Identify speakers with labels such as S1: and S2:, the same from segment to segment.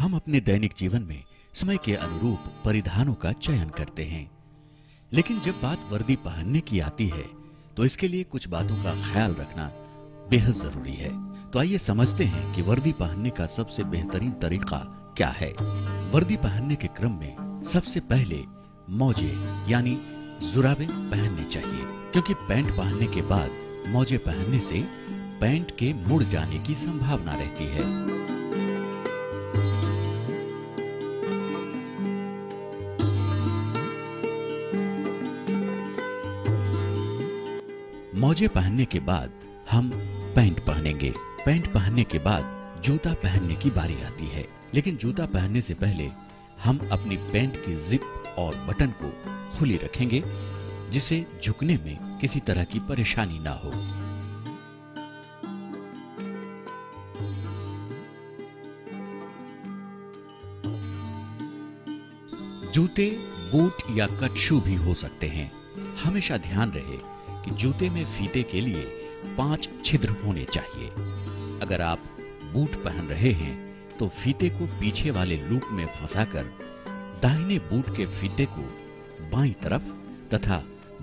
S1: हम अपने दैनिक जीवन में समय के अनुरूप परिधानों का चयन करते हैं, लेकिन जब बात वर्दी पहनने की आती है तो इसके लिए कुछ बातों का ख्याल रखना बेहद जरूरी है। तो आइए समझते हैं कि वर्दी पहनने का सबसे बेहतरीन तरीका क्या है। वर्दी पहनने के क्रम में सबसे पहले मोजे यानी जुराबे पहनने चाहिए, क्योंकि पैंट पहनने के बाद मोजे पहनने से पैंट के मुड़ जाने की संभावना रहती है। मोजे पहनने के बाद हम पैंट पहनेंगे। पैंट पहनने के बाद जूता पहनने की बारी आती है, लेकिन जूता पहनने से पहले हम अपनी पैंट की जिप और बटन को खुली रखेंगे, जिससे झुकने में किसी तरह की परेशानी ना हो। जूते, बूट या कट शू भी हो सकते हैं। हमेशा ध्यान रहे कि जूते में फीते के लिए 5 छिद्र होने चाहिए। अगर आप बूट पहन रहे हैं तो फीते को पीछे वाले लूप में फंसाकर दाहिने बूट के फीते को बाईं तरफ तथा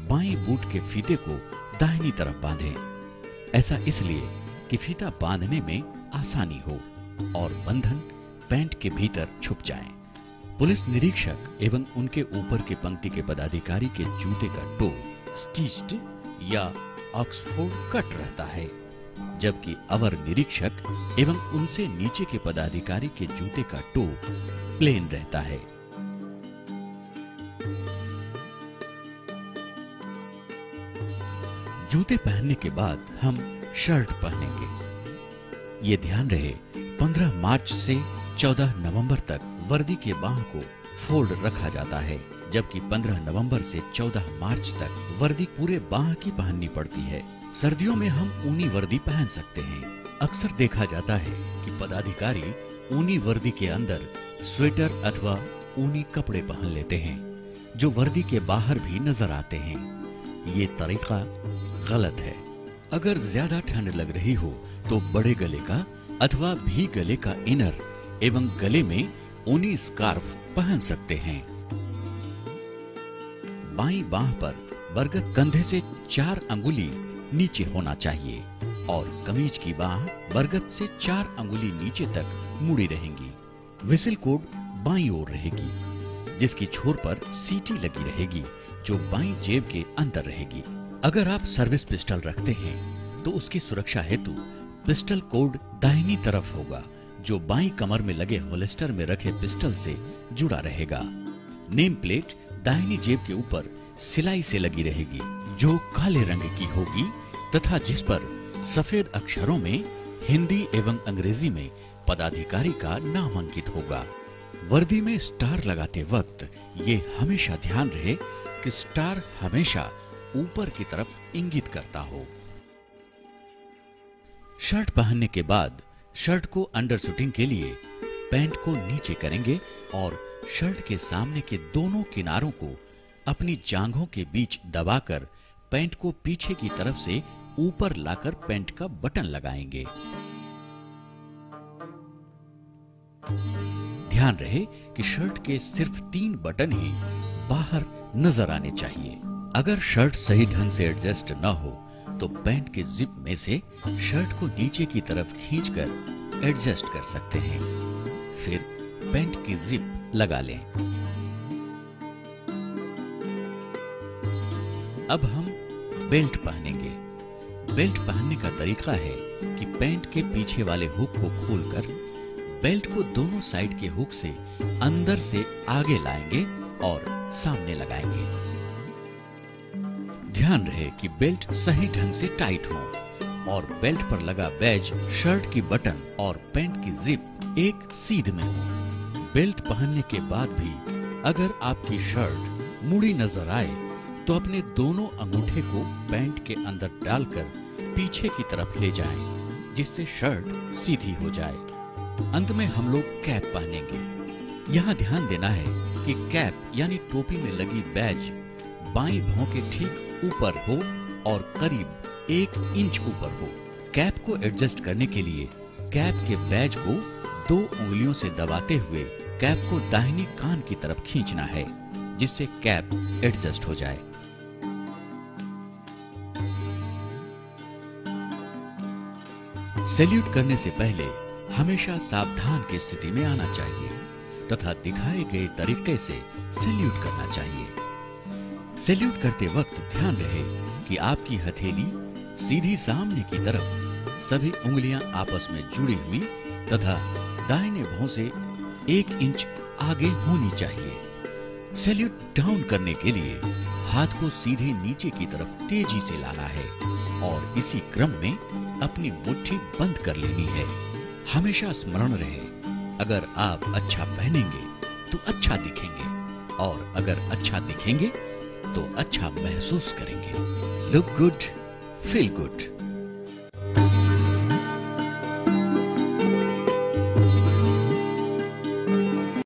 S1: बाएं बूट के फीते को दाहिनी तरफ बांधें। ऐसा इसलिए कि फीता बांधने में आसानी हो और बंधन पैंट के भीतर छुप जाए। पुलिस निरीक्षक एवं उनके ऊपर के पंक्ति के पदाधिकारी के जूते का टो स्टिच्ड या ऑक्सफोर्ड कट रहता है, जबकि अवर निरीक्षक एवं उनसे नीचे के पदाधिकारी के जूते का टो प्लेन रहता है। जूते पहनने के बाद हम शर्ट पहनेंगे। ये ध्यान रहे 15 मार्च से 14 नवंबर तक वर्दी के बाह को फोल्ड रखा जाता है, जबकि 15 नवंबर से 14 मार्च तक वर्दी पूरे बाह की पहननी पड़ती है। सर्दियों में हम ऊनी वर्दी पहन सकते हैं। अक्सर देखा जाता है कि पदाधिकारी ऊनी वर्दी के अंदर स्वेटर अथवा ऊनी कपड़े पहन लेते हैं, जो वर्दी के बाहर भी नजर आते हैं। ये तरीका गलत है। अगर ज्यादा ठंड लग रही हो तो बड़े गले का अथवा भी गले का इनर एवं गले में ऊनी स्कार्फ पहन सकते हैं। बाईं बाह पर बरगद कंधे से 4 अंगुली नीचे होना चाहिए और कमीज की बाह बरगद से 4 अंगुली नीचे तक मुड़ी रहेंगी। विसिल कोड बाईं ओर रहेगी, जिसकी छोर पर सीटी लगी रहेगी, जो बाईं जेब के अंदर रहेगी। अगर आप सर्विस पिस्टल रखते हैं तो उसकी सुरक्षा हेतु पिस्टल कोड दाहिनी तरफ होगा, जो बाईं कमर में लगे होल्स्टर में रखे पिस्टल से जुड़ा रहेगा। नेम प्लेट दाहिनी जेब के ऊपर सिलाई से लगी रहेगी, जो काले रंग की होगी तथा जिस पर सफेद अक्षरों में हिंदी एवं अंग्रेजी में पदाधिकारी का नाम अंकित होगा। वर्दी में स्टार लगाते वक्त ये हमेशा ध्यान रहे कि स्टार हमेशा ऊपर की तरफ इंगित करता हो। शर्ट पहनने के बाद शर्ट को अंडर शूटिंग के लिए पैंट को नीचे करेंगे और शर्ट के सामने के दोनों किनारों को अपनी जांघों के बीच दबाकर पैंट को पीछे की तरफ से ऊपर लाकर पैंट का बटन लगाएंगे। ध्यान रहे कि शर्ट के सिर्फ 3 बटन ही बाहर नजर आने चाहिए। अगर शर्ट सही ढंग से एडजस्ट न हो तो पैंट के जिप में से शर्ट को नीचे की तरफ खींचकर एडजस्ट कर सकते हैं। फिर पैंट की जिप लगा लें। अब हम बेल्ट पहनेंगे। बेल्ट पहनने का तरीका है कि पैंट के पीछे वाले हुक को खोलकर बेल्ट को दोनों साइड के हुक से अंदर से आगे लाएंगे और सामने लगाएंगे। ध्यान रहे कि बेल्ट सही ढंग से टाइट हो और बेल्ट पर लगा बैज, शर्ट की बटन और पैंट की जिप एक सीध में हो। बेल्ट पहनने के बाद भी अगर आपकी शर्ट मुड़ी नजर आए तो अपने दोनों अंगूठे को पैंट के अंदर डालकर पीछे की तरफ ले जाएं, जिससे शर्ट सीधी हो जाए। अंत में हम लोग कैप पहनेंगे। यहाँ ध्यान देना है कि कैप यानी टोपी में लगी बैज बाईं भौं के ठीक ऊपर हो और करीब 1 इंच ऊपर हो। कैप को एडजस्ट करने के लिए कैप के बैज को 2 उंगलियों से दबाते हुए कैप को दाहिनी कान की तरफ खींचना है, जिससे कैप एडजस्ट हो जाए। सैल्यूट करने से पहले हमेशा सावधान की स्थिति में आना चाहिए तथा दिखाए गए तरीके से सैल्यूट करना चाहिए। सैल्यूट करते वक्त ध्यान रहे कि आपकी हथेली सीधी सामने की तरफ, सभी उंगलियां आपस में जुड़ी हुई तथा दाहिने भौं से 1 इंच आगे होनी चाहिए। सैल्यूट डाउन करने के लिए हाथ को सीधे नीचे की तरफ तेजी से लाना है और इसी क्रम में अपनी मुट्ठी बंद कर लेनी है। हमेशा स्मरण रहे, अगर आप अच्छा पहनेंगे तो अच्छा दिखेंगे और अगर अच्छा दिखेंगे तो अच्छा महसूस करेंगे। Look good, feel good.